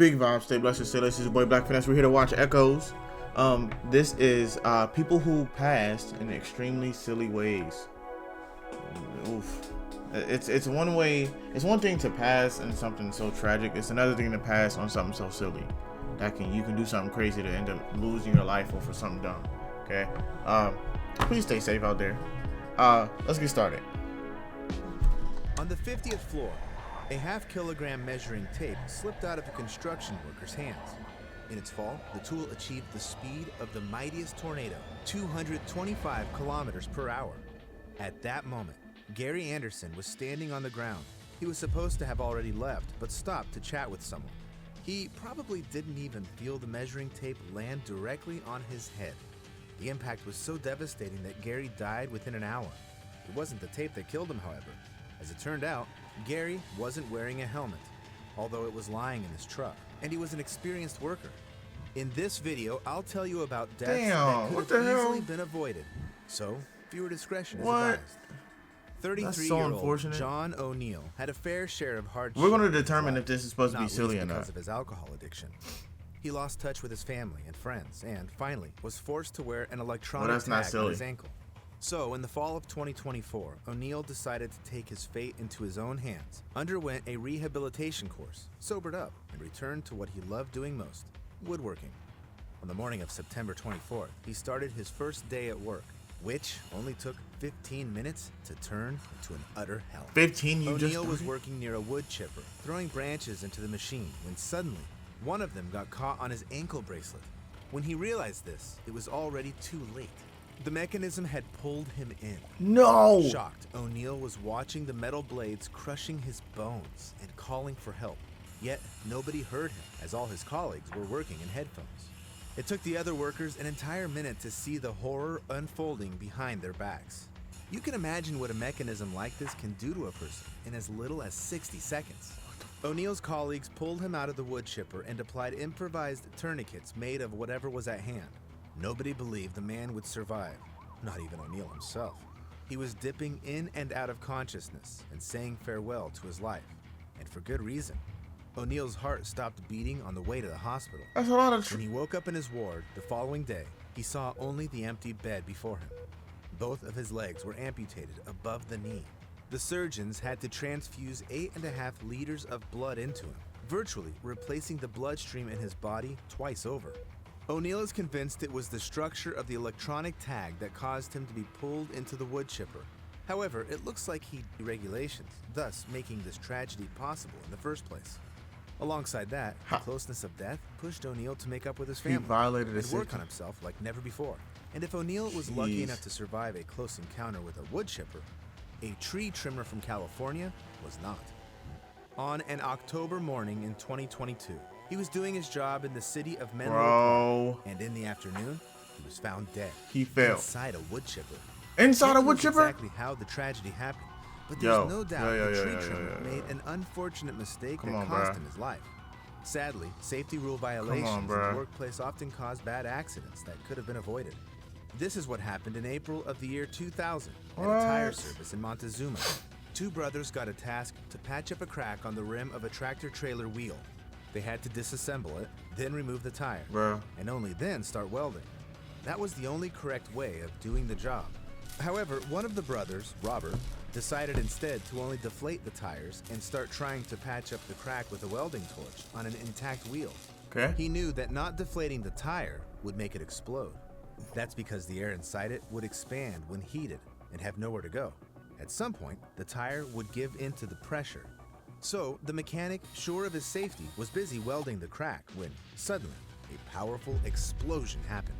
Big vibes, stay blessed, stay blessed. This is your boy Black Finesse. We're here to watch Echoes. This is people who passed in extremely silly ways. Oof. It's one way. It's one thing to pass in something so tragic. It's another thing to pass on something so silly that you can do something crazy to end up losing your life over something dumb. Okay. Please stay safe out there. Let's get started. On the 50th floor, a half-kilogram measuring tape slipped out of a construction worker's hands. In its fall, the tool achieved the speed of the mightiest tornado, 225 kilometers per hour. At that moment, Gary Anderson was standing on the ground. He was supposed to have already left, but stopped to chat with someone. He probably didn't even feel the measuring tape land directly on his head. The impact was so devastating that Gary died within an hour. It wasn't the tape that killed him, however. As it turned out, Gary wasn't wearing a helmet, although it was lying in his truck, and he was an experienced worker. In this video, I'll tell you about deaths that could have easily been avoided, so viewer discretion is advised. 33-year-old John O'Neill had a fair share of hardship. We're going to determine if this is supposed to be silly or not. Because of his alcohol addiction. He lost touch with his family and friends, and finally was forced to wear an electronic tag on his ankle. So, in the fall of 2024, O'Neill decided to take his fate into his own hands, underwent a rehabilitation course, sobered up, and returned to what he loved doing most, woodworking. On the morning of September 24th, he started his first day at work, which only took 15 minutes to turn into an utter hell. 15? O'Neill was working near a wood chipper, throwing branches into the machine, when suddenly, one of them got caught on his ankle bracelet. When he realized this, it was already too late. The mechanism had pulled him in. No! Shocked, O'Neill was watching the metal blades crushing his bones and calling for help. Yet, nobody heard him, as all his colleagues were working in headphones. It took the other workers an entire minute to see the horror unfolding behind their backs. You can imagine what a mechanism like this can do to a person in as little as 60 seconds. O'Neill's colleagues pulled him out of the wood chipper and applied improvised tourniquets made of whatever was at hand. Nobody believed the man would survive, not even O'Neill himself. He was dipping in and out of consciousness and saying farewell to his life, and for good reason. O'Neill's heart stopped beating on the way to the hospital. That's a lot of When he woke up in his ward the following day, he saw only the empty bed before him. Both of his legs were amputated above the knee. The surgeons had to transfuse 8.5 liters of blood into him, virtually replacing the bloodstream in his body twice over. O'Neill is convinced it was the structure of the electronic tag that caused him to be pulled into the wood chipper. However, it looks like he regulations, thus making this tragedy possible in the first place. Alongside that, the closeness of death pushed O'Neill to make up with his family and work on himself like never before. And if O'Neill was lucky enough to survive a close encounter with a wood chipper, a tree trimmer from California was not. On an October morning in 2022, he was doing his job in the city of Menlo Park, and in the afternoon, he was found dead. He fell inside a wood chipper. Inside a wood chipper? Exactly how the tragedy happened, but there's no doubt the tree trimmer made an unfortunate mistake that cost him his life. Sadly, safety rule violations in the workplace often cause bad accidents that could have been avoided. This is what happened in April of the year 2000 at a tire service in Montezuma. Two brothers got a task to patch up a crack on the rim of a tractor-trailer wheel. They had to disassemble it, then remove the tire, and only then start welding. That was the only correct way of doing the job. However, one of the brothers, Robert, decided instead to only deflate the tires and start trying to patch up the crack with a welding torch on an intact wheel. He knew that not deflating the tire would make it explode. That's because the air inside it would expand when heated and have nowhere to go. At some point, the tire would give in to the pressure. So, the mechanic, sure of his safety, was busy welding the crack when, suddenly, a powerful explosion happened.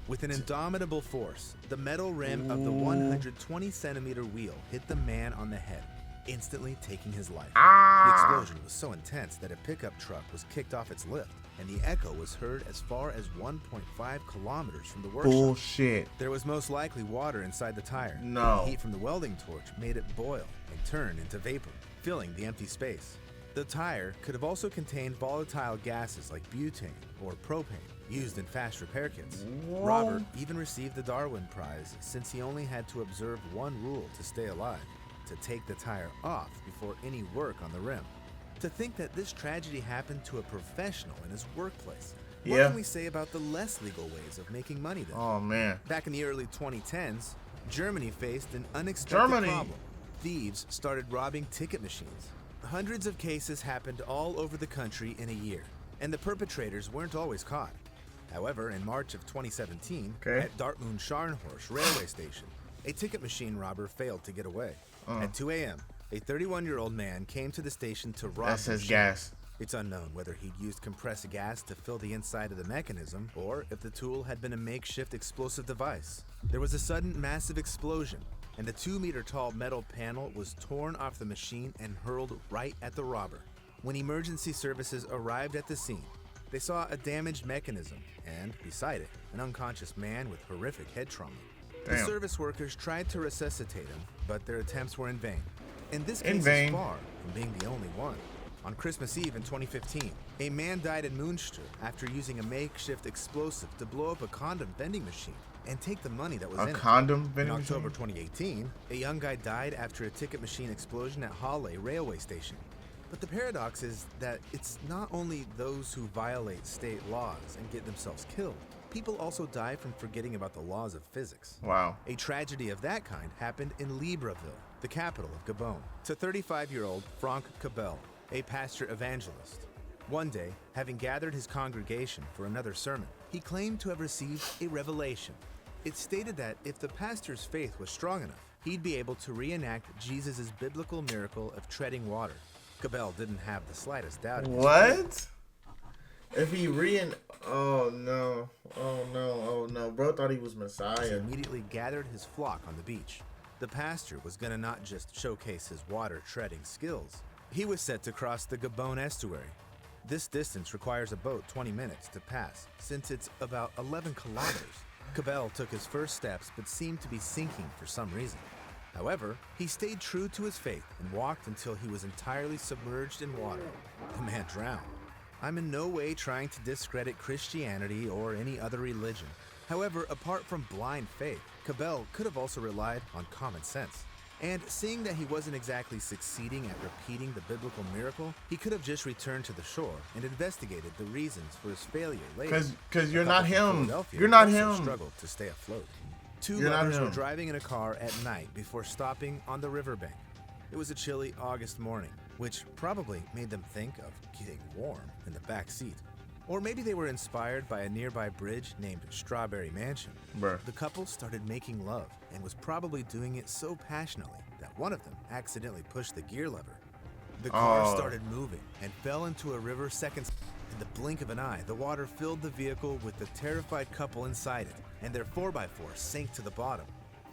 With an indomitable force, the metal rim of the 120-centimeter wheel hit the man on the head, instantly taking his life. The explosion was so intense that a pickup truck was kicked off its lift, and the echo was heard as far as 1.5 kilometers from the workshop. Bullshit. There was most likely water inside the tire. No. The heat from the welding torch made it boil and turn into vapor, filling the empty space. The tire could have also contained volatile gases like butane or propane, used in fast repair kits. Robert even received the Darwin Prize since he only had to observe one rule to stay alive: to take the tire off before any work on the rim. To think that this tragedy happened to a professional in his workplace. Yeah. What can we say about the less legal ways of making money then? Oh, man. Back in the early 2010s, Germany faced an unexpected problem. Thieves started robbing ticket machines. Hundreds of cases happened all over the country in a year, and the perpetrators weren't always caught. However, in March of 2017, at Dortmund-Scharnhorst railway station, a ticket machine robber failed to get away. At 2 a.m., a 31-year-old man came to the station to rob That's his gas. It's unknown whether he'd used compressed gas to fill the inside of the mechanism or if the tool had been a makeshift explosive device. There was a sudden massive explosion, and the 2-meter-tall metal panel was torn off the machine and hurled right at the robber. When emergency services arrived at the scene, they saw a damaged mechanism and, beside it, an unconscious man with horrific head trauma. The service workers tried to resuscitate him, but their attempts were in vain. And this case is far from being the only one. On Christmas Eve in 2015, a man died in Münster after using a makeshift explosive to blow up a condom vending machine and take the money that was in it. In October 2018, a young guy died after a ticket machine explosion at Halle railway station. But the paradox is that it's not only those who violate state laws and get themselves killed. People also die from forgetting about the laws of physics. Wow. A tragedy of that kind happened in Libreville, the capital of Gabon, to 35-year-old Franck Cabel, a pastor evangelist. One day, having gathered his congregation for another sermon, he claimed to have received a revelation. It stated that if the pastor's faith was strong enough, he'd be able to reenact Jesus' biblical miracle of treading water. Cabel didn't have the slightest doubt. What? If he oh no, bro thought he was Messiah. He immediately gathered his flock on the beach. The pastor was gonna not just showcase his water treading skills. He was set to cross the Gabon estuary. This distance requires a boat 20 minutes to pass, since it's about 11 kilometers. Cabel took his first steps but seemed to be sinking for some reason. However, he stayed true to his faith and walked until he was entirely submerged in water. The man drowned. I'm in no way trying to discredit Christianity or any other religion. However, apart from blind faith, Cabel could have also relied on common sense. And seeing that he wasn't exactly succeeding at repeating the biblical miracle, he could have just returned to the shore and investigated the reasons for his failure later. Because you're not him. You're not him. Struggled to stay afloat. Two lovers were driving in a car at night before stopping on the riverbank. It was a chilly August morning, which probably made them think of getting warm in the back seat. Or maybe they were inspired by a nearby bridge named Strawberry Mansion. The couple started making love and was probably doing it so passionately that one of them accidentally pushed the gear lever. The car started moving and fell into a river seconds. In the blink of an eye, the water filled the vehicle with the terrified couple inside it, and their 4x4 sank to the bottom.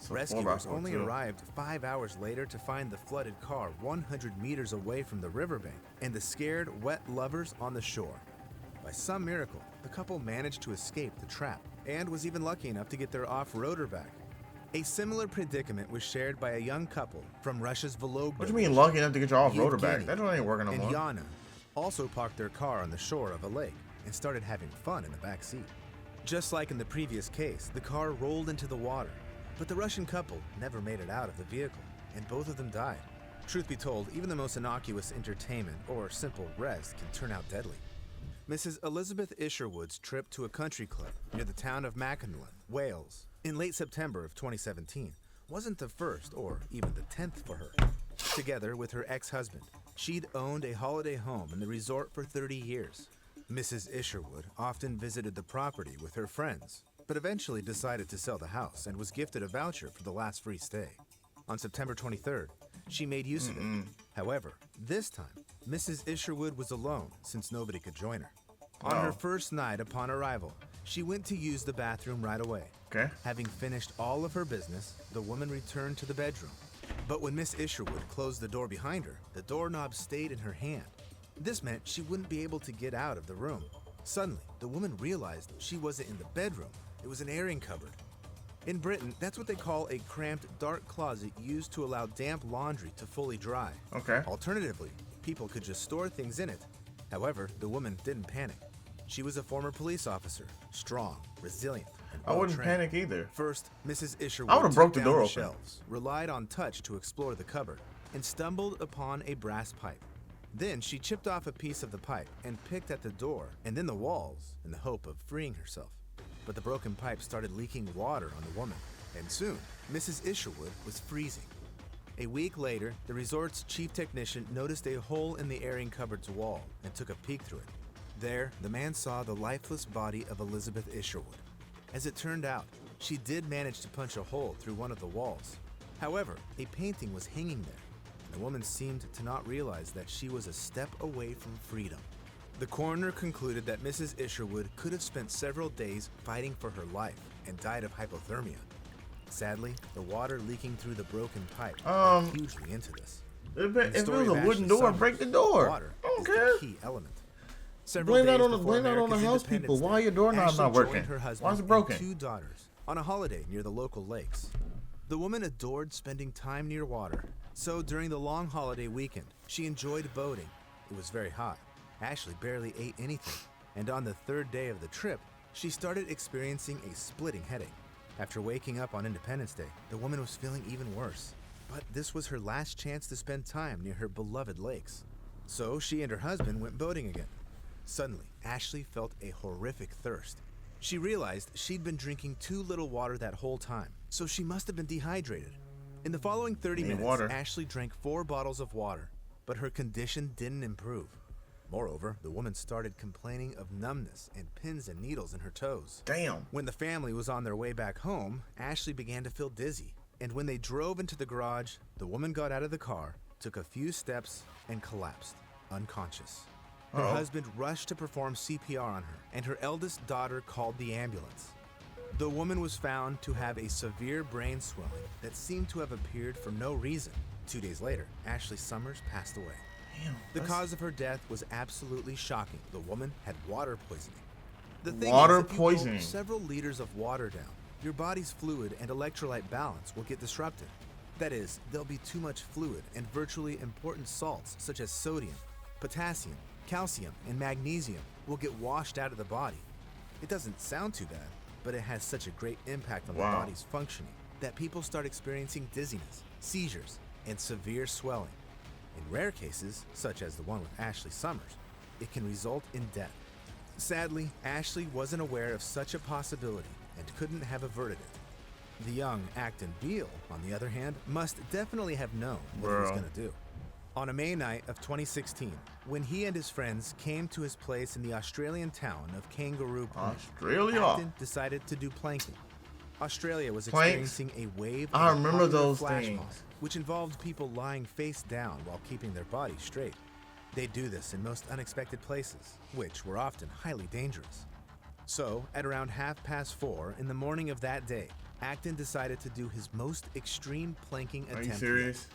Rescuers only arrived 5 hours later to find the flooded car 100 meters away from the riverbank and the scared, wet lovers on the shore. By some miracle, the couple managed to escape the trap and was even lucky enough to get their off-roader back. A similar predicament was shared by a young couple from Russia's Vologda. What do you mean lucky enough to get your off-roader back? That ain't working no more. And Yana also parked their car on the shore of a lake and started having fun in the back seat. Just like in the previous case, the car rolled into the water, but the Russian couple never made it out of the vehicle, and both of them died. Truth be told, even the most innocuous entertainment or simple rest can turn out deadly. Mrs. Elizabeth Isherwood's trip to a country club near the town of Mackinac, Wales, in late September of 2017 wasn't the first or even the 10th for her. Together with her ex-husband, she'd owned a holiday home in the resort for 30 years. Mrs. Isherwood often visited the property with her friends, but eventually decided to sell the house and was gifted a voucher for the last free stay. On September 23rd, she made use of it. However, this time, Mrs. Isherwood was alone since nobody could join her. On her first night upon arrival, she went to use the bathroom right away. Having finished all of her business, the woman returned to the bedroom. But when Miss Isherwood closed the door behind her, the doorknob stayed in her hand. This meant she wouldn't be able to get out of the room. Suddenly, the woman realized she wasn't in the bedroom. It was an airing cupboard. In Britain, that's what they call a cramped, dark closet used to allow damp laundry to fully dry. Alternatively, people could just store things in it. However, the woman didn't panic. She was a former police officer, strong, resilient, and I wouldn't panic either. First, Mrs. Isherwood I would have broke the door open. Shelves, relied on touch to explore the cupboard, and stumbled upon a brass pipe. Then she chipped off a piece of the pipe and picked at the door and then the walls in the hope of freeing herself. But the broken pipe started leaking water on the woman, and soon Mrs. Isherwood was freezing. A week later, the resort's chief technician noticed a hole in the airing cupboard's wall and took a peek through it. There, the man saw the lifeless body of Elizabeth Isherwood. As it turned out, she did manage to punch a hole through one of the walls. However, a painting was hanging there. The woman seemed to not realize that she was a step away from freedom. The coroner concluded that Mrs. Isherwood could have spent several days fighting for her life and died of hypothermia. Sadly, the water leaking through the broken pipe played hugely into this. If it was a wooden door, break the door. Water I don't is care. the key element. Blame that on the house people. Why are your doorknobs not working? Why is it broken? 2 daughters on a holiday near the local lakes. The woman adored spending time near water, so during the long holiday weekend, she enjoyed boating. It was very hot. Ashley barely ate anything, and on the 3rd day of the trip, she started experiencing a splitting headache. After waking up on Independence Day, the woman was feeling even worse. But this was her last chance to spend time near her beloved lakes. So she and her husband went boating again. Suddenly, Ashley felt a horrific thirst. She realized she'd been drinking too little water that whole time, so she must have been dehydrated. In the following 30 minutes, Ashley drank 4 bottles of water, but her condition didn't improve. Moreover, the woman started complaining of numbness and pins and needles in her toes. Damn. When the family was on their way back home, Ashley began to feel dizzy. And when they drove into the garage, the woman got out of the car, took a few steps, and collapsed, unconscious. Her husband rushed to perform CPR on her, and her eldest daughter called the ambulance. The woman was found to have a severe brain swelling that seemed to have appeared for no reason. 2 days later, Ashley Summers passed away. Damn, the cause of her death was absolutely shocking. The woman had water poisoning. The thing Water is, if you poisoning. gulp several liters of water down, your body's fluid and electrolyte balance will get disrupted. That is, there'll be too much fluid and virtually important salts such as sodium, potassium, calcium, and magnesium will get washed out of the body. It doesn't sound too bad, but it has such a great impact on the body's functioning that people start experiencing dizziness, seizures, and severe swelling. In rare cases, such as the one with Ashley Summers, it can result in death. Sadly, Ashley wasn't aware of such a possibility and couldn't have averted it. The young Acton Beale, on the other hand, must definitely have known what he was going to do. On a May night of 2016, when he and his friends came to his place in the Australian town of Kangaroo Point, Acton decided to do planking. Australia was experiencing a wave of flash mobs, which involved people lying face down while keeping their bodies straight. They do this in most unexpected places, which were often highly dangerous. So, at around 4:30 in the morning of that day, Acton decided to do his most extreme planking attempt. Are you serious?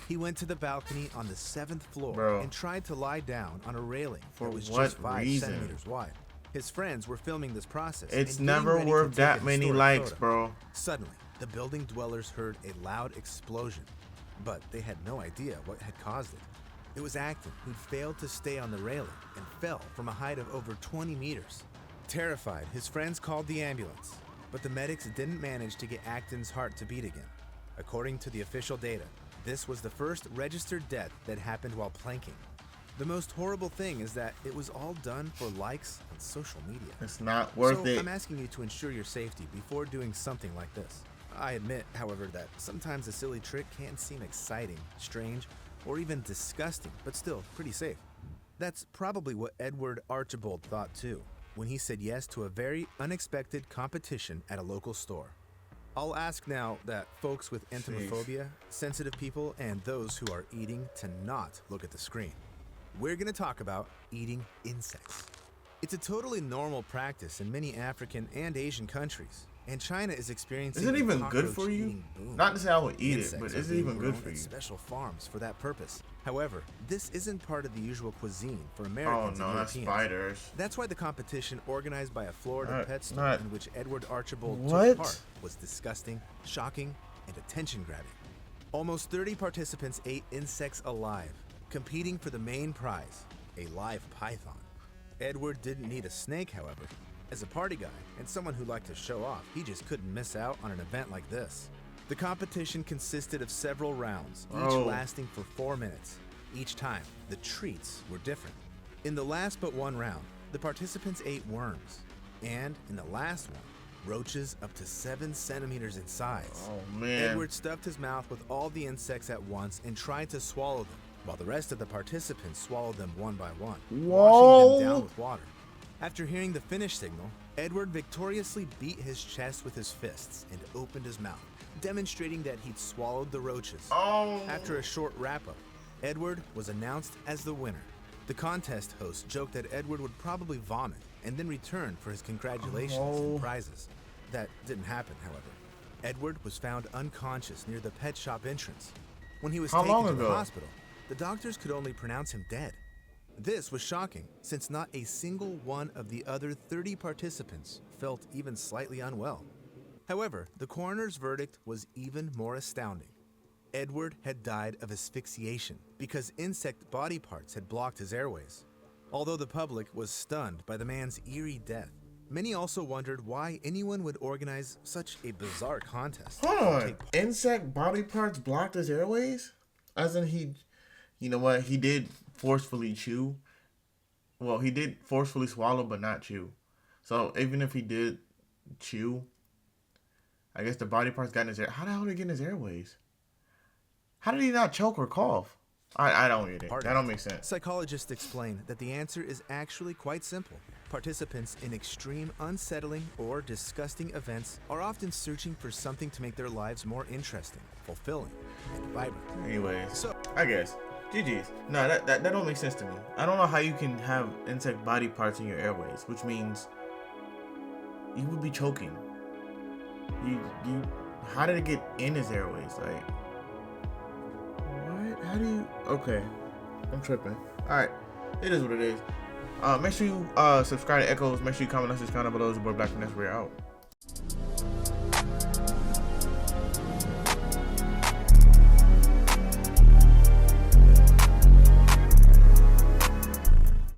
He went to the balcony on the 7th floor and tried to lie down on a railing that was just 5 centimeters wide. His friends were filming this process. It's never worth that many likes, bro. Suddenly, the building dwellers heard a loud explosion, but they had no idea what had caused it. It was Acton who'd failed to stay on the railing and fell from a height of over 20 meters. Terrified, his friends called the ambulance, but the medics didn't manage to get Acton's heart to beat again. According to the official data, this was the first registered death that happened while planking. The most horrible thing is that it was all done for likes on social media. It's not worth it. I'm asking you to ensure your safety before doing something like this. I admit, however, that sometimes a silly trick can seem exciting, strange, or even disgusting, but still pretty safe. That's probably what Edward Archibald thought too, when he said yes to a very unexpected competition at a local store. I'll ask now that folks with entomophobia, sensitive people, and those who are eating to not look at the screen. We're going to talk about eating insects. It's a totally normal practice in many African and Asian countries, and China is experiencing Is it even good for you? Not to say I would eat it, but is it even good for you? Special farms for that purpose. However, this isn't part of the usual cuisine for Americans and Europeans. That's spiders. That's why the competition organized by a Florida pet store in which Edward Archibald took part was disgusting, shocking, and attention-grabbing. Almost 30 participants ate insects alive, competing for the main prize, a live python. Edward didn't need a snake, however. As a party guy and someone who liked to show off, he just couldn't miss out on an event like this. The competition consisted of several rounds, each lasting for 4 minutes. Each time, the treats were different. In the last but one round, the participants ate worms. And in the last one, roaches up to 7 centimeters in size. Oh, man. Edward stuffed his mouth with all the insects at once and tried to swallow them, while the rest of the participants swallowed them one by one, washing them down with water. After hearing the finish signal, Edward victoriously beat his chest with his fists and opened his mouth, demonstrating that he'd swallowed the roaches. After a short wrap-up, Edward was announced as the winner. The contest host joked that Edward would probably vomit and then return for his congratulations and prizes. That didn't happen, however. Edward was found unconscious near the pet shop entrance. When he was taken to the hospital, the doctors could only pronounce him dead. This was shocking, since not a single one of the other 30 participants felt even slightly unwell. However, the coroner's verdict was even more astounding. Edward had died of asphyxiation because insect body parts had blocked his airways. Although the public was stunned by the man's eerie death, many also wondered why anyone would organize such a bizarre contest. Hold on. Insect body parts blocked his airways? As in he, you know what, he did forcefully chew. Well, he did forcefully swallow but not chew. So even if he did chew, I guess the body parts got in his air. How the hell did he get in his airways? How did he not choke or cough? I don't get it. That don't make sense. Psychologists explain that the answer is actually quite simple. Participants in extreme, unsettling, or disgusting events are often searching for something to make their lives more interesting, fulfilling, and vibrant. Anyways, I guess. GG's. No, that don't make sense to me. I don't know how you can have insect body parts in your airways, which means you would be choking. How did it get in his airways? Like, what? How do you? Okay, I'm tripping. All right, it is what it is. Make sure you subscribe to Echoes. Make sure you comment on this comment below. It's your boy Black Finesse. We're out.